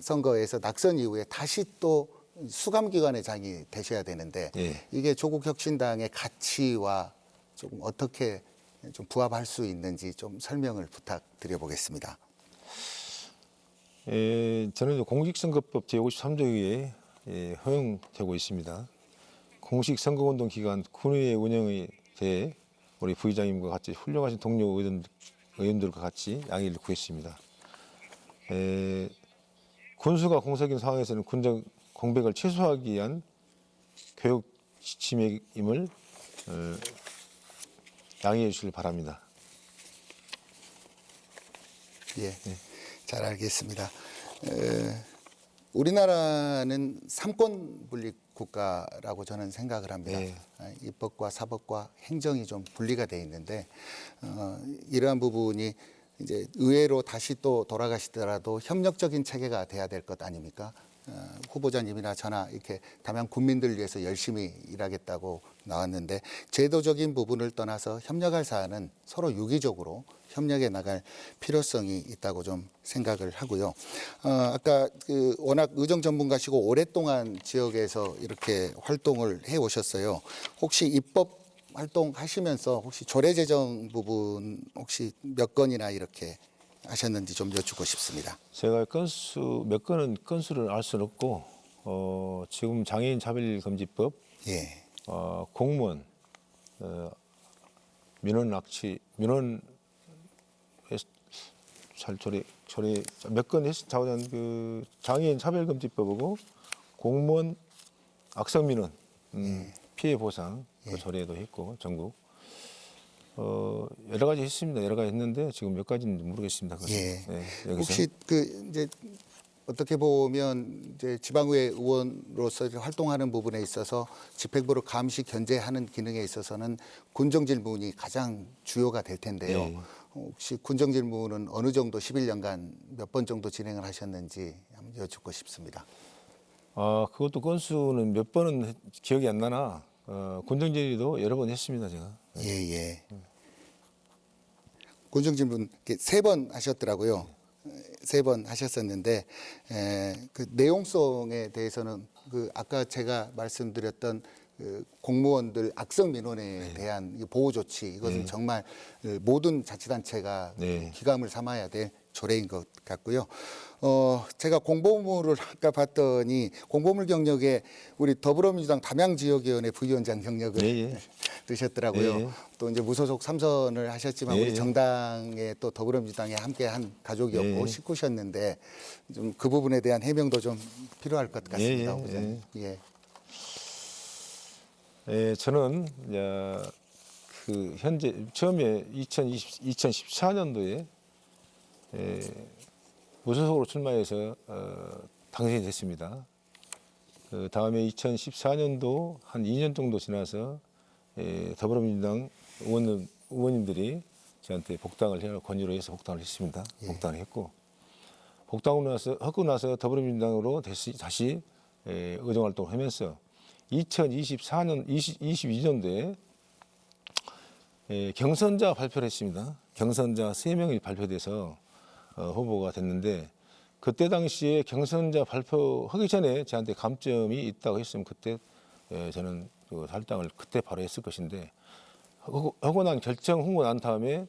선거에서 낙선 이후에 다시 또 수감기관의 장이 되셔야 되는데 이게 조국혁신당의 가치와 조금 어떻게 좀 부합할 수 있는지 좀 설명을 부탁드려 보겠습니다. 저는 공직선거법 제53조에 의해 허용되고 있습니다. 공식선거운동 기간 군의회 운영에 대해 우리 부의장님과 같이 훌륭하신 동료 의원들과 같이 양해를 구했습니다. 군수가 공석인 상황에서는 군정 공백을 최소화하기 위한 교육 지침임을 양해해 주시길 바랍니다. 예, 잘 알겠습니다. 우리나라는 삼권 분립 국가라고 저는 생각을 합니다. 입법과 사법과 행정이 좀 분리가 돼 있는데 이러한 부분이 이제 의회로 다시 또 돌아가시더라도 협력적인 체계가 돼야 될 것 아닙니까? 후보자님이나 저나 이렇게 담양 국민들 위해서 열심히 일하겠다고 나왔는데 제도적인 부분을 떠나서 협력할 사안은 서로 유기적으로 협력해 나갈 필요성이 있다고 좀 생각을 하고요. 아까 워낙 의정 전문가시고 오랫동안 지역에서 이렇게 활동을 해 오셨어요. 혹시 입법 활동하시면서 혹시 조례 제정 부분 혹시 몇 건이나 이렇게 하셨는지 좀 여쭙고 싶습니다. 제가 몇 건은 건수를 알 수는 없고 지금 장애인 차별금지법, 공무원, 민원 납치, 민원 조례 몇 건 했자고는 그 장애인 차별금지법하고 공무원 악성 민원 피해 보상 그 조례도 했고 전국 여러 가지 했습니다. 여러 가지 했는데 지금 몇 가지인지 모르겠습니다. 여기서. 혹시 이제 어떻게 보면 이제 지방의회 의원으로서 활동하는 부분에 있어서 집행부를 감시 견제하는 기능에 있어서는 군정 질문이 가장 주요가 될 텐데요. 혹시 군정 질문은 어느 정도 11년간 몇 번 정도 진행을 하셨는지 한번 여쭙고 싶습니다. 그것도 건수는 몇 번은 기억이 안 나나 군정 질의도 여러 번 했습니다. 제가. 군정 질문 3번 하셨더라고요. 3번 하셨었는데 그 내용성에 대해서는 아까 제가 말씀드렸던 공무원들 악성 민원에 대한 보호 조치 이것은 정말 모든 자치단체가 기감을 삼아야 될 조례인 것 같고요. 제가 공보물을 아까 봤더니 공보물 경력에 우리 더불어민주당 담양지역위원회 부위원장 경력을 드셨더라고요. 또 이제 무소속 3선을 하셨지만 우리 정당에 또 더불어민주당에 함께한 가족이었고 식구셨는데 좀 그 부분에 대한 해명도 좀 필요할 것 같습니다. 저는 현재 처음에 2014년도에 무소속으로 출마해서 당선이 됐습니다. 그 다음에 2014년도 한 2년 정도 지나서 더불어민주당 의원님들이 저한테 복당을 해 권유를 해서 복당을 했습니다. 복당을 했고 하고 나서 더불어민주당으로 다시 의정 활동을 하면서 22년도에 경선자 발표를 했습니다. 경선자 3명이 발표돼서 후보가 됐는데 그때 당시에 경선자 발표하기 전에 저한테 감점이 있다고 했으면 그때 저는 그 할당을 그때 바로 했을 것인데 하고 난 결정하고 난 다음에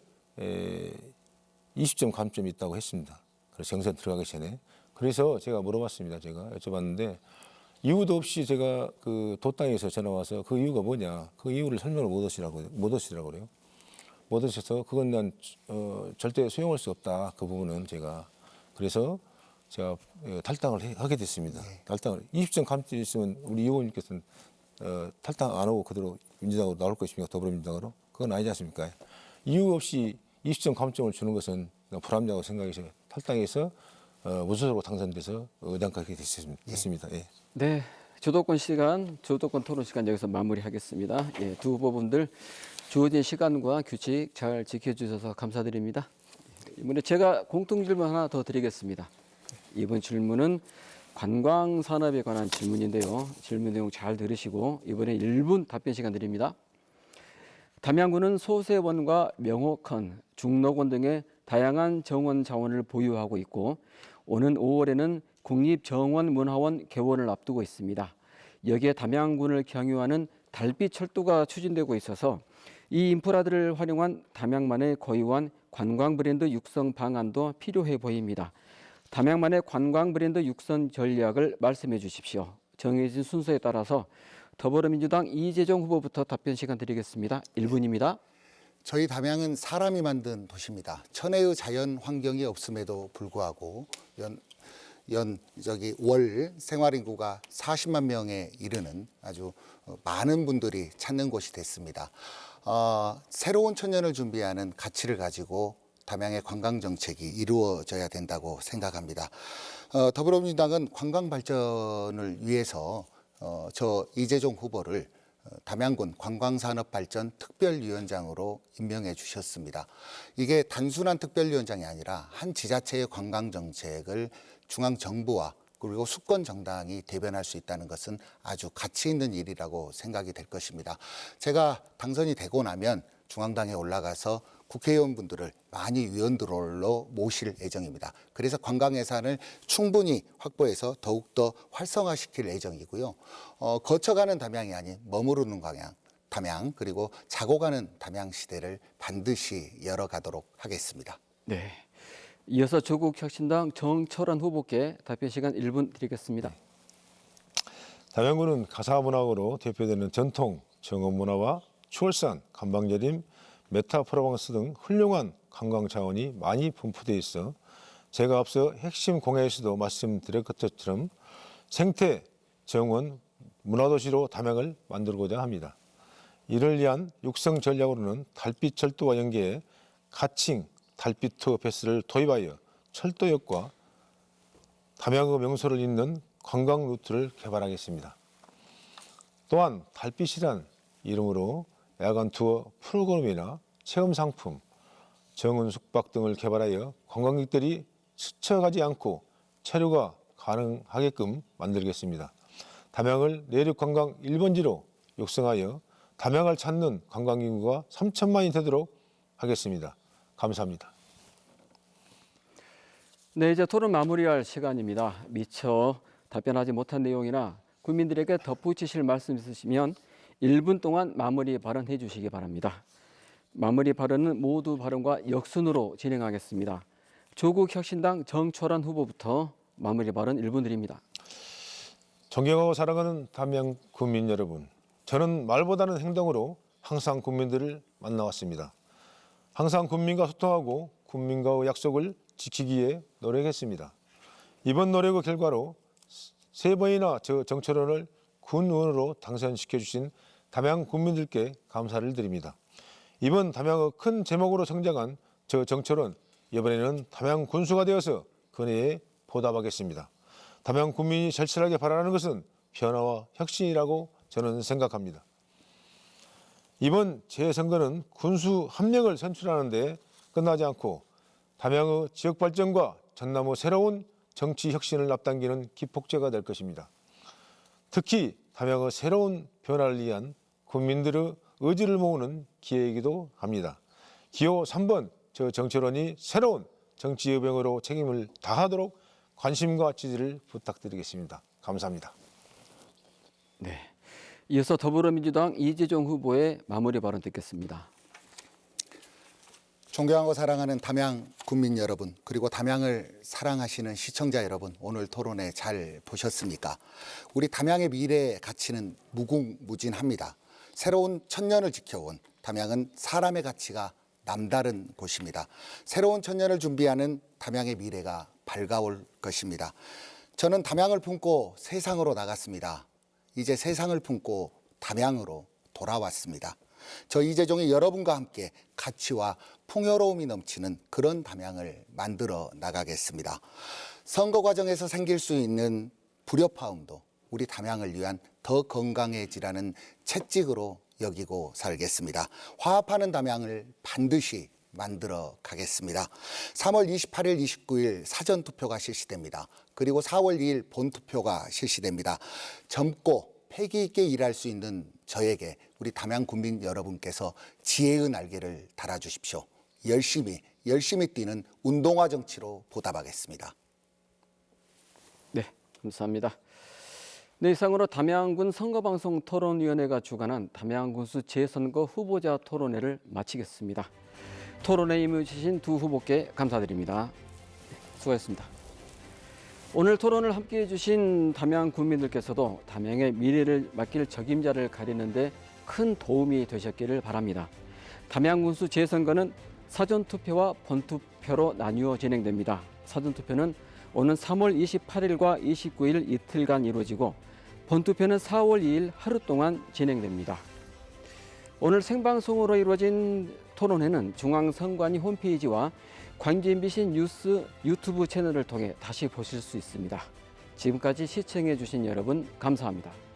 20점 감점이 있다고 했습니다. 그래서 경선 들어가기 전에 그래서 제가 물어봤습니다. 제가 여쭤봤는데 이유도 없이 제가 그 도당에서 전화 와서 그 이유가 뭐냐 그 이유를 설명을 못 하시더라고요. 못 하셔서 그건 난 절대 수용할 수 없다. 그 부분은 제가 그래서 제가 탈당을 하게 됐습니다. 탈당을 20점 감점이 있으면 우리 의원님께서는 탈당 안 하고 그대로 민주당으로 나올 것입니까? 더불어민주당으로? 그건 아니지 않습니까? 이유 없이 20점 감점을 주는 것은 불합리하다고 생각해서 탈당해서 무소속으로 당선돼서 의장까지 됐습니다. 예. 네, 주도권 토론 시간 여기서 마무리하겠습니다. 예, 두 후보분들 주어진 시간과 규칙 잘 지켜주셔서 감사드립니다. 이번에 제가 공통 질문 하나 더 드리겠습니다. 이번 질문은 관광산업에 관한 질문인데요. 질문 내용 잘 들으시고 이번에 1분 답변 시간 드립니다. 담양군은 소세원과 명호컨, 중록원 등의 다양한 정원 자원을 보유하고 있고 오는 5월에는 국립정원문화원 개원을 앞두고 있습니다. 여기에 담양군을 경유하는 달빛 철도가 추진되고 있어서 이 인프라들을 활용한 담양만의 고유한 관광 브랜드 육성 방안도 필요해 보입니다. 담양만의 관광 브랜드 육성 전략을 말씀해 주십시오. 정해진 순서에 따라서 더불어민주당 이재정 후보부터 답변 시간 드리겠습니다. 1분입니다. 저희 담양은 사람이 만든 도시입니다. 천혜의 자연 환경이 없음에도 불구하고 월 생활 인구가 40만 명에 이르는 아주 많은 분들이 찾는 곳이 됐습니다. 새로운 천년을 준비하는 가치를 가지고 담양의 관광 정책이 이루어져야 된다고 생각합니다. 더불어민주당은 관광 발전을 위해서 저 이재종 후보를 담양군 관광산업발전 특별위원장으로 임명해 주셨습니다. 이게 단순한 특별위원장이 아니라 한 지자체의 관광정책을 중앙정부와 그리고 수권정당이 대변할 수 있다는 것은 아주 가치 있는 일이라고 생각이 될 것입니다. 제가 당선이 되고 나면 중앙당에 올라가서 국회의원분들을 많이 위원들로 모실 예정입니다. 그래서 관광 예산을 충분히 확보해서 더욱더 활성화시킬 예정이고요. 거쳐가는 담양이 아닌 머무르는 담양 그리고 자고 가는 담양 시대를 반드시 열어가도록 하겠습니다. 네. 이어서 조국혁신당 정철원 후보께 답변 시간 1분 드리겠습니다. 담양군은 가사문화로 대표되는 전통 정원문화와 추월산, 감방제림, 메타프로방스 등 훌륭한 관광 자원이 많이 분포되어 있어 제가 앞서 핵심 공약에서도 말씀드렸던 것처럼 생태 정원 문화도시로 담양을 만들고자 합니다. 이를 위한 육성 전략으로는 달빛 철도와 연계해 가칭 달빛 투어 패스를 도입하여 철도역과 담양의 명소를 잇는 관광 루트를 개발하겠습니다. 또한 달빛이란 이름으로 야간 투어 프로그램이나 체험 상품, 정원 숙박 등을 개발하여 관광객들이 스쳐가지 않고 체류가 가능하게끔 만들겠습니다. 담양을 내륙 관광 1번지로 육성하여 담양을 찾는 관광 인구가 3천만이 되도록 하겠습니다. 감사합니다. 네, 이제 토론 마무리할 시간입니다. 미처 답변하지 못한 내용이나 국민들에게 덧붙이실 말씀 있으시면 1분 동안 마무리 발언해 주시기 바랍니다. 마무리 발언은 모두 발언과 역순으로 진행하겠습니다. 조국혁신당 정철원 후보부터 마무리 발언 1분 드립니다. 존경하고 사랑하는 담양 국민 여러분, 저는 말보다는 행동으로 항상 국민들을 만나왔습니다. 항상 국민과 소통하고 국민과의 약속을 지키기에 노력했습니다. 이번 노력의 결과로 3번이나 저 정철원을 군 의원으로 당선시켜 주신 담양 국민들께 감사를 드립니다. 이번 담양의 큰 제목으로 성장한 저 정철원, 이번에는 담양 군수가 되어서 근혜에 보답하겠습니다. 담양 국민이 절실하게 바라는 것은 변화와 혁신이라고 저는 생각합니다. 이번 재선거는 군수 한 명을 선출하는 데 끝나지 않고 담양의 지역 발전과 전남의 새로운 정치 혁신을 앞당기는 기폭제가 될 것입니다. 특히 담양의 새로운 변화를 위한 국민들의 의지를 모으는 기회이기도 합니다. 기호 3번 저 정철원이 새로운 정치 여병으로 책임을 다하도록 관심과 지지를 부탁드리겠습니다. 감사합니다. 네. 이어서 더불어민주당 이재종 후보의 마무리 발언 듣겠습니다. 존경하고 사랑하는 담양 국민 여러분, 그리고 담양을 사랑하시는 시청자 여러분, 오늘 토론회 잘 보셨습니까? 우리 담양의 미래의 가치는 무궁무진합니다. 새로운 천년을 지켜온 담양은 사람의 가치가 남다른 곳입니다. 새로운 천년을 준비하는 담양의 미래가 밝아올 것입니다. 저는 담양을 품고 세상으로 나갔습니다. 이제 세상을 품고 담양으로 돌아왔습니다. 저 이재종이 여러분과 함께 가치와 풍요로움이 넘치는 그런 담양을 만들어 나가겠습니다. 선거 과정에서 생길 수 있는 불협화음도 우리 담양을 위한 더 건강해지라는 채찍으로 여기고 살겠습니다. 화합하는 담양을 반드시 만들어 가겠습니다. 3월 28일, 29일 사전투표가 실시됩니다. 그리고 4월 2일 본투표가 실시됩니다. 젊고 패기 있게 일할 수 있는 저에게 우리 담양 군민 여러분께서 지혜의 날개를 달아주십시오. 열심히 뛰는 운동화 정치로 보답하겠습니다. 네, 감사합니다. 네, 이상으로 담양군 선거방송 토론위원회가 주관한 담양군수 재선거 후보자 토론회를 마치겠습니다. 토론에 임해주신 두 후보께 감사드립니다. 네, 수고하셨습니다. 오늘 토론을 함께해 주신 담양 군민들께서도 담양의 미래를 맡길 적임자를 가리는 데 큰 도움이 되셨기를 바랍니다. 담양군수 재선거는 사전투표와 본투표로 나뉘어 진행됩니다. 사전투표는 오는 3월 28일과 29일 이틀간 이루어지고 본투표는 4월 2일 하루 동안 진행됩니다. 오늘 생방송으로 이루어진 토론회는 중앙선관위 홈페이지와 광주 MBC 뉴스 유튜브 채널을 통해 다시 보실 수 있습니다. 지금까지 시청해 주신 여러분 감사합니다.